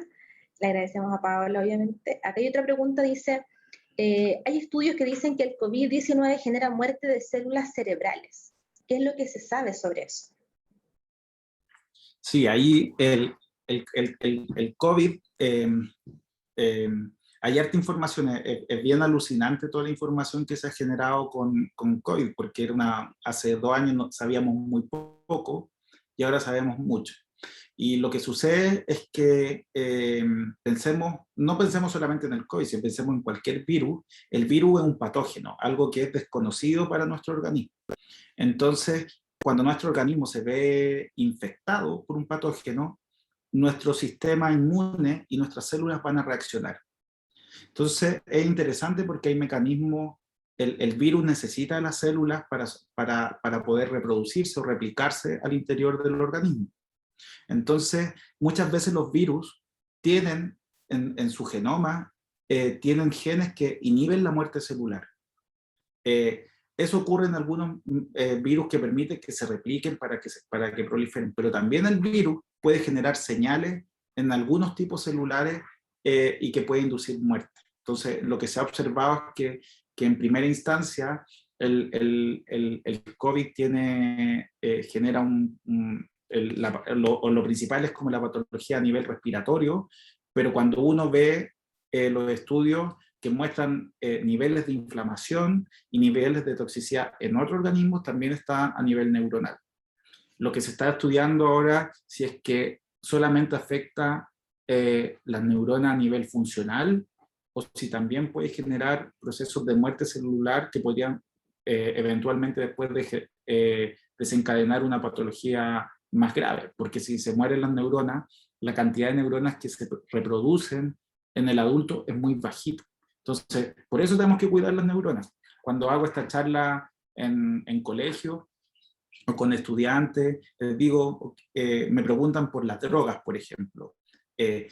Le agradecemos a Paola, obviamente. Acá hay otra pregunta, dice, hay estudios que dicen que el COVID-19 genera muerte de células cerebrales. ¿Qué es lo que se sabe sobre eso? Sí, ahí el COVID, hay harta información, es bien alucinante toda la información que se ha generado con COVID, porque hace 2 años no, sabíamos muy poco y ahora sabemos mucho. Y lo que sucede es que no pensemos solamente en el COVID, si pensemos en cualquier virus, el virus es un patógeno, algo que es desconocido para nuestro organismo. Entonces, cuando nuestro organismo se ve infectado por un patógeno, nuestro sistema inmune y nuestras células van a reaccionar. Entonces, es interesante porque hay mecanismos, el virus necesita las células para poder reproducirse o replicarse al interior del organismo. Entonces, muchas veces los virus tienen en su genoma, tienen genes que inhiben la muerte celular. Eso ocurre en algunos virus que permiten que se repliquen para que proliferen, pero también el virus puede generar señales en algunos tipos celulares y que puede inducir muerte. Entonces, lo que se ha observado es que en primera instancia el COVID genera lo principal es como la patología a nivel respiratorio, pero cuando uno ve los estudios que muestran niveles de inflamación y niveles de toxicidad en otros organismos también está a nivel neuronal. Lo que se está estudiando ahora, si es que solamente afecta las neuronas a nivel funcional, o si también puede generar procesos de muerte celular que podrían eventualmente después desencadenar una patología más grave, porque si se mueren las neuronas, la cantidad de neuronas que se reproducen en el adulto es muy bajita. Entonces, por eso tenemos que cuidar las neuronas. Cuando hago esta charla en colegio o con estudiantes, les digo, me preguntan por las drogas, por ejemplo,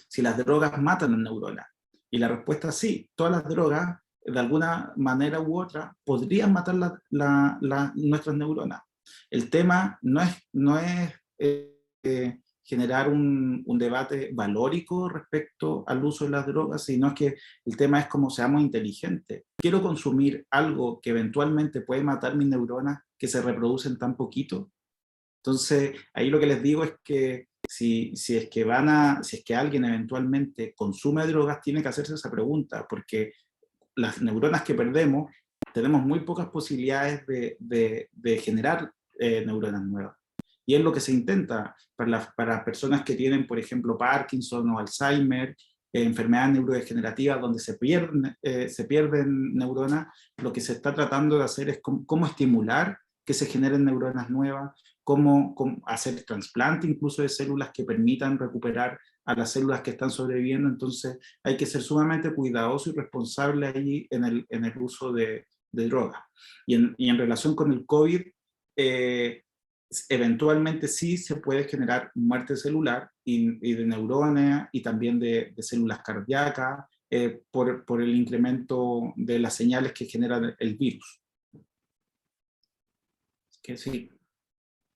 si las drogas matan las neuronas. Y la respuesta es sí, todas las drogas, de alguna manera u otra, podrían matar nuestras neuronas. El tema no es generar un debate valórico respecto al uso de las drogas, sino que el tema es cómo seamos inteligentes. ¿Quiero consumir algo que eventualmente puede matar mis neuronas que se reproducen tan poquito? Entonces, ahí lo que les digo es que si es que alguien eventualmente consume drogas, tiene que hacerse esa pregunta, porque las neuronas que perdemos, tenemos muy pocas posibilidades de generar neuronas nuevas. Y es lo que se intenta para las personas que tienen, por ejemplo, Parkinson o Alzheimer, enfermedades neurodegenerativas donde se pierden neuronas. Lo que se está tratando de hacer es cómo estimular que se generen neuronas nuevas, cómo hacer trasplante incluso de células que permitan recuperar a las células que están sobreviviendo. Entonces hay que ser sumamente cuidadoso y responsable ahí en el uso de drogas. Y en relación con el COVID, eventualmente sí se puede generar muerte celular y de neuronas y también de células cardíacas por el incremento de las señales que genera el virus. Que sí.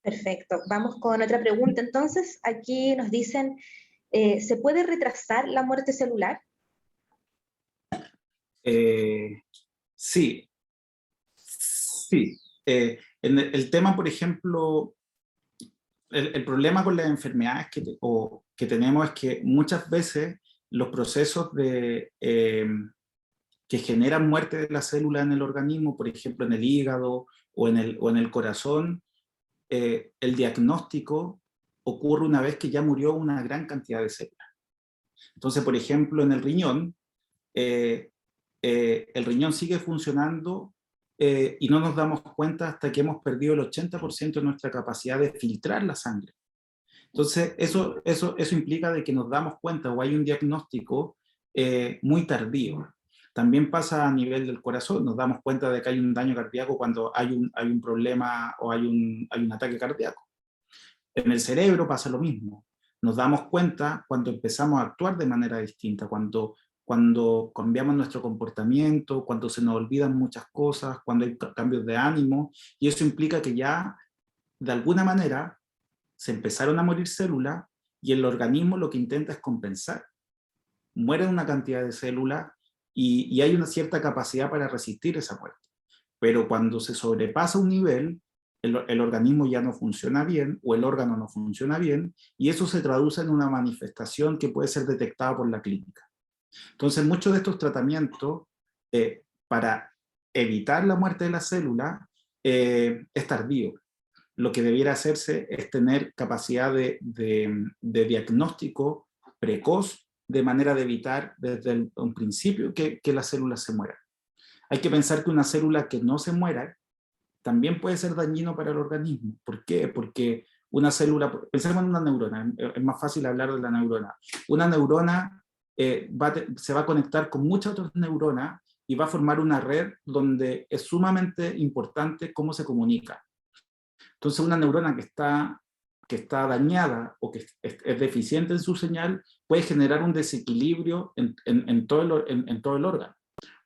Perfecto. Vamos con otra pregunta. Entonces, aquí nos dicen, ¿se puede retrasar la muerte celular? Sí, sí. El tema, por ejemplo, el problema con las enfermedades que tenemos es que muchas veces los procesos que generan muerte de la célula en el organismo, por ejemplo en el hígado o en el corazón, el diagnóstico ocurre una vez que ya murió una gran cantidad de células. Entonces, por ejemplo, en el riñón sigue funcionando y no nos damos cuenta hasta que hemos perdido el 80% de nuestra capacidad de filtrar la sangre. Entonces, eso implica de que nos damos cuenta o hay un diagnóstico muy tardío. También pasa a nivel del corazón, nos damos cuenta de que hay un daño cardíaco cuando hay un problema o hay un ataque cardíaco. En el cerebro pasa lo mismo. Nos damos cuenta cuando empezamos a actuar de manera distinta, cuando cambiamos nuestro comportamiento, cuando se nos olvidan muchas cosas, cuando hay cambios de ánimo, y eso implica que ya, de alguna manera, se empezaron a morir células y el organismo lo que intenta es compensar. Muere una cantidad de células y hay una cierta capacidad para resistir esa muerte. Pero cuando se sobrepasa un nivel, el organismo ya no funciona bien o el órgano no funciona bien y eso se traduce en una manifestación que puede ser detectada por la clínica. Entonces, muchos de estos tratamientos para evitar la muerte de la célula es tardío. Lo que debiera hacerse es tener capacidad de diagnóstico precoz de manera de evitar desde un principio que las células se mueran. Hay que pensar que una célula que no se muera también puede ser dañino para el organismo. ¿Por qué? Porque una célula, pensemos en una neurona, es más fácil hablar de la neurona. Una neurona se va a conectar con muchas otras neuronas y va a formar una red donde es sumamente importante cómo se comunica. Entonces una neurona que está dañada o que es deficiente en su señal puede generar un desequilibrio en todo el órgano.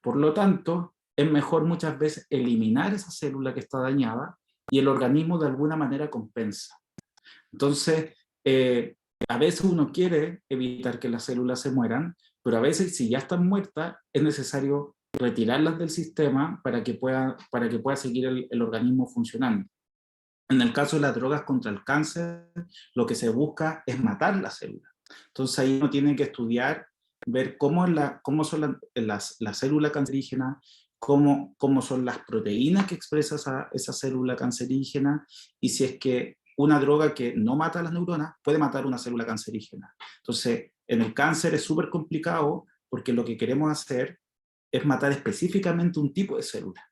Por lo tanto, es mejor muchas veces eliminar esa célula que está dañada y el organismo de alguna manera compensa. Entonces, a veces uno quiere evitar que las células se mueran, pero a veces si ya están muertas es necesario retirarlas del sistema para que pueda seguir el organismo funcionando. En el caso de las drogas contra el cáncer, lo que se busca es matar la célula. Entonces ahí uno tiene que estudiar ver cómo son las células cancerígenas, cómo son las proteínas que expresa esa célula cancerígena, y si es que una droga que no mata a las neuronas puede matar una célula cancerígena. Entonces, en el cáncer es súper complicado porque lo que queremos hacer es matar específicamente un tipo de célula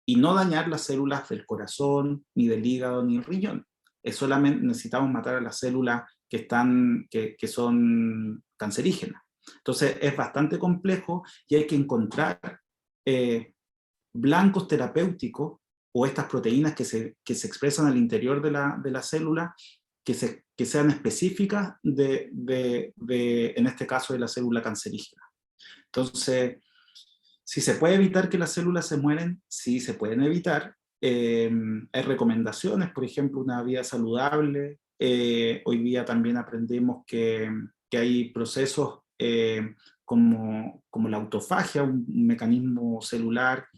y no dañar las células del corazón, ni del hígado, ni del riñón. Es solamente necesitamos matar a las células que son cancerígenas. Entonces es bastante complejo y hay que encontrar blancos terapéuticos o estas proteínas que se expresan al interior de la célula que sean específicas en este caso, de la célula cancerígena. Entonces, si se puede evitar que las células se mueren, sí se pueden evitar. Hay recomendaciones, por ejemplo, una vida saludable. Hoy día también aprendemos que hay procesos como la autofagia, un mecanismo celular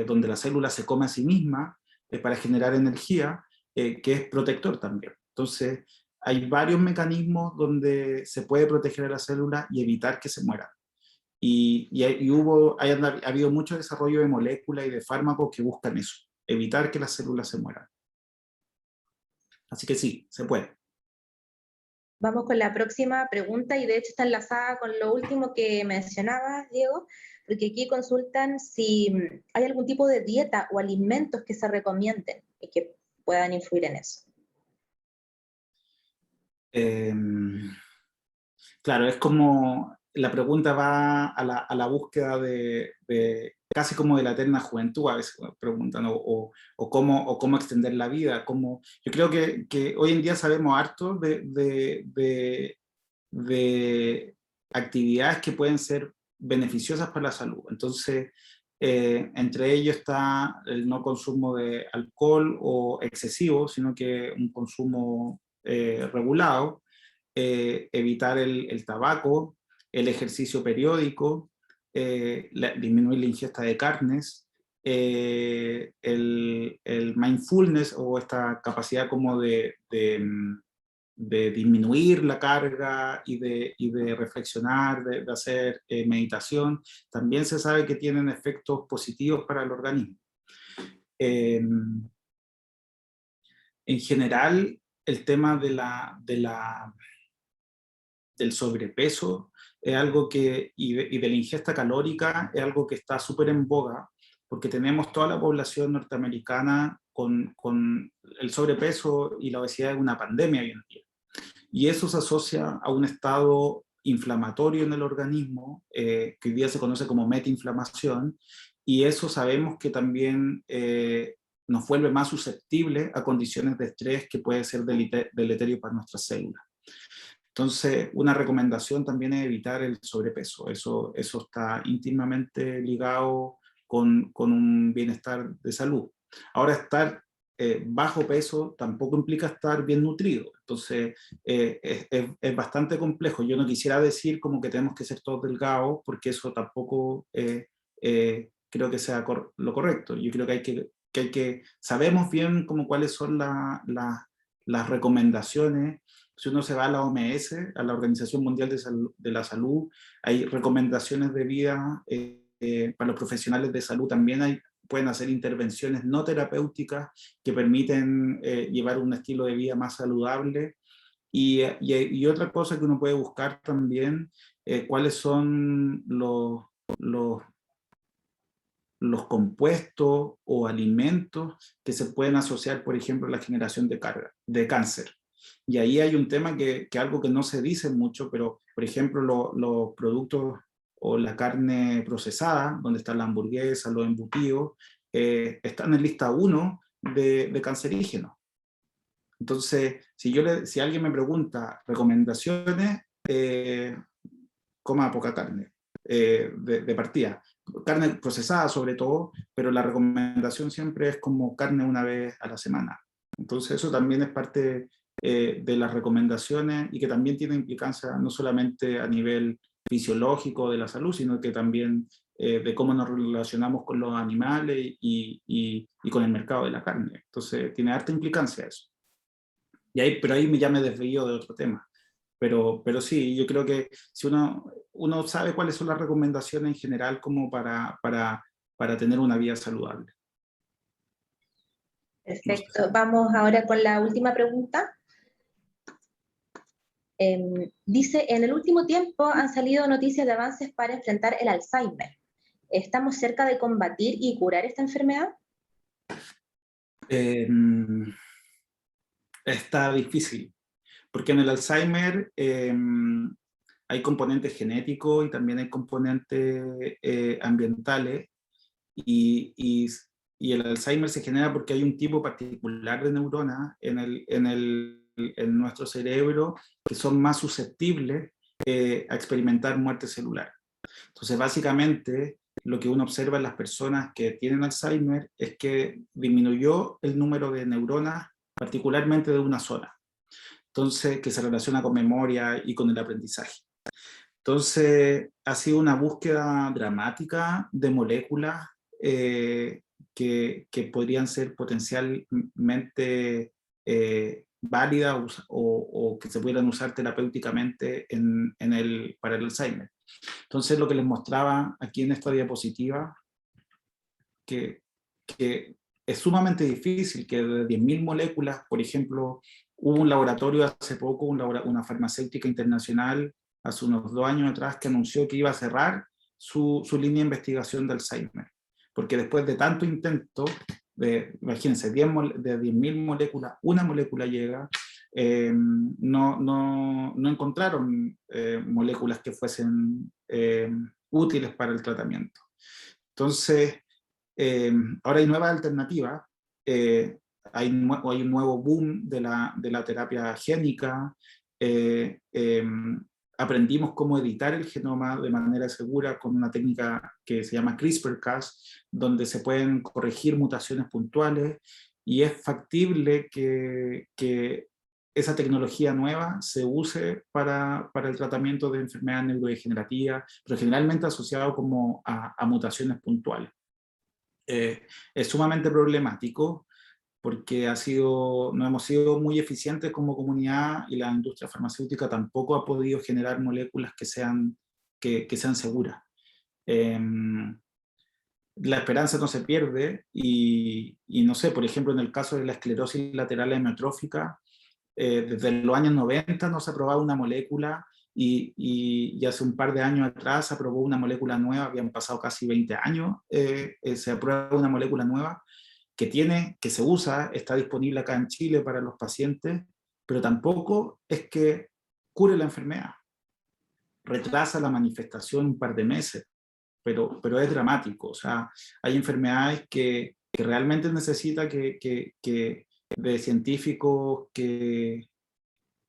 donde la célula se come a sí misma para generar energía, que es protector también. Entonces, hay varios mecanismos donde se puede proteger a la célula y evitar que se mueran. Ha habido mucho desarrollo de moléculas y de fármacos que buscan eso, evitar que las células se mueran. Así que sí, se puede. Vamos con la próxima pregunta, y de hecho está enlazada con lo último que mencionabas, Diego, porque aquí consultan si hay algún tipo de dieta o alimentos que se recomienden y que puedan influir en eso. Claro, es como la pregunta va a la búsqueda casi como de la eterna juventud, a veces preguntan, o cómo extender la vida. Yo creo que hoy en día sabemos harto de actividades que pueden ser beneficiosas para la salud. Entonces, entre ellos está el no consumo de alcohol o excesivo, sino que un consumo regulado, evitar el tabaco, el ejercicio periódico, disminuir la ingesta de carnes, el mindfulness o esta capacidad como de disminuir la carga y de reflexionar, de hacer meditación, también se sabe que tienen efectos positivos para el organismo. En general, el tema del sobrepeso es algo y de la ingesta calórica es algo que está súper en boga, porque tenemos toda la población norteamericana con el sobrepeso y la obesidad es una pandemia hoy en día. Y eso se asocia a un estado inflamatorio en el organismo, que hoy día se conoce como metainflamación, y eso sabemos que también nos vuelve más susceptibles a condiciones de estrés que puede ser deleterio para nuestras células. Entonces, una recomendación también es evitar el sobrepeso. Eso está íntimamente ligado con un bienestar de salud. Ahora, estar bajo peso tampoco implica estar bien nutrido. Entonces, es bastante complejo. Yo no quisiera decir como que tenemos que ser todos delgados, porque eso tampoco creo que sea lo correcto. Yo creo que sabemos bien como cuáles son las recomendaciones. Si uno se va a la OMS, a la Organización Mundial de la Salud, hay recomendaciones de vida para los profesionales de salud. También pueden hacer intervenciones no terapéuticas que permiten llevar un estilo de vida más saludable. Y otra cosa que uno puede buscar también, cuáles son los compuestos o alimentos que se pueden asociar, por ejemplo, a la generación de cáncer. Y ahí hay un tema que algo que no se dice mucho, pero por ejemplo los productos o la carne procesada, donde está la hamburguesa, los embutidos, están en lista 1 de cancerígenos. Entonces, si alguien me pregunta recomendaciones, coma poca carne de partida. Carne procesada sobre todo, pero la recomendación siempre es como carne una vez a la semana. Entonces eso también es parte de las recomendaciones y que también tiene implicancia no solamente a nivel fisiológico de la salud, sino que también de cómo nos relacionamos con los animales y con el mercado de la carne. Entonces tiene harta implicancia eso. Pero ahí ya me desvío de otro tema. pero sí, yo creo que si uno sabe cuáles son las recomendaciones en general como para tener una vida saludable. Perfecto. Vamos ahora con la última pregunta. Dice, en el último tiempo han salido noticias de avances para enfrentar el Alzheimer. ¿Estamos cerca de combatir y curar esta enfermedad? Está difícil, porque en el Alzheimer hay componentes genéticos y también hay componentes ambientales, y el Alzheimer se genera porque hay un tipo particular de neuronas en nuestro cerebro que son más susceptibles a experimentar muerte celular. Entonces, básicamente, lo que uno observa en las personas que tienen Alzheimer es que disminuyó el número de neuronas, particularmente de una zona, entonces, que se relaciona con memoria y con el aprendizaje. Entonces, ha sido una búsqueda dramática de moléculas que podrían ser potencialmente válidas o que se pudieran usar terapéuticamente para el Alzheimer. Entonces, lo que les mostraba aquí en esta diapositiva, que es sumamente difícil, que de 10.000 moléculas, por ejemplo, hubo un laboratorio hace poco, una farmacéutica internacional, hace unos 2 años atrás, que anunció que iba a cerrar su línea de investigación de Alzheimer, porque después de tanto intento, imagínense, de 10.000 moléculas, una molécula llega, no encontraron moléculas que fuesen útiles para el tratamiento. Entonces, ahora hay nuevas alternativas, hay un nuevo boom de la terapia génica, aprendimos cómo editar el genoma de manera segura con una técnica que se llama CRISPR-Cas, donde se pueden corregir mutaciones puntuales, y es factible que esa tecnología nueva se use para el tratamiento de enfermedades neurodegenerativas, pero generalmente asociado como a mutaciones puntuales. Es sumamente problemático porque no hemos sido muy eficientes como comunidad, y la industria farmacéutica tampoco ha podido generar moléculas que sean seguras. La esperanza no se pierde, y no sé, por ejemplo, en el caso de la esclerosis lateral amiotrófica, desde los años 90 no se aprobaba una molécula, y hace un par de años atrás se aprobó una molécula nueva, habían pasado casi 20 años, se aprueba una molécula nueva que se usa, está disponible acá en Chile para los pacientes, pero tampoco es que cure la enfermedad. Retrasa la manifestación un par de meses, pero es dramático. O sea, hay enfermedades que realmente necesita de científicos que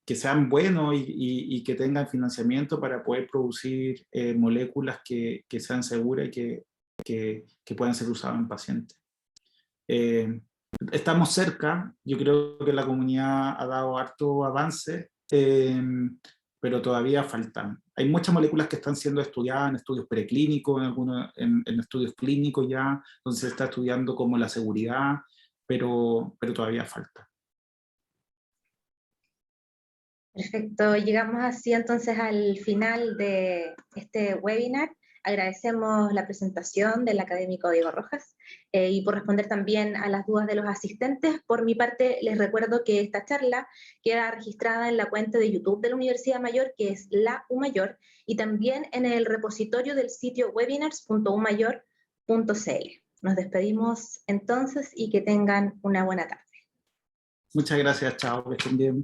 sean buenos y que tengan financiamiento para poder producir moléculas que sean seguras y que puedan ser usadas en pacientes. Estamos cerca, yo creo que la comunidad ha dado harto avance, pero todavía faltan. Hay muchas moléculas que están siendo estudiadas en estudios preclínicos, en estudios clínicos ya, donde se está estudiando como la seguridad, pero todavía falta. Perfecto, llegamos así entonces al final de este webinar. Agradecemos la presentación del académico Diego Rojas y por responder también a las dudas de los asistentes. Por mi parte, les recuerdo que esta charla queda registrada en la cuenta de YouTube de la Universidad Mayor, que es la UMayor, y también en el repositorio del sitio webinars.umayor.cl. Nos despedimos entonces y que tengan una buena tarde. Muchas gracias, chao, que estén bien.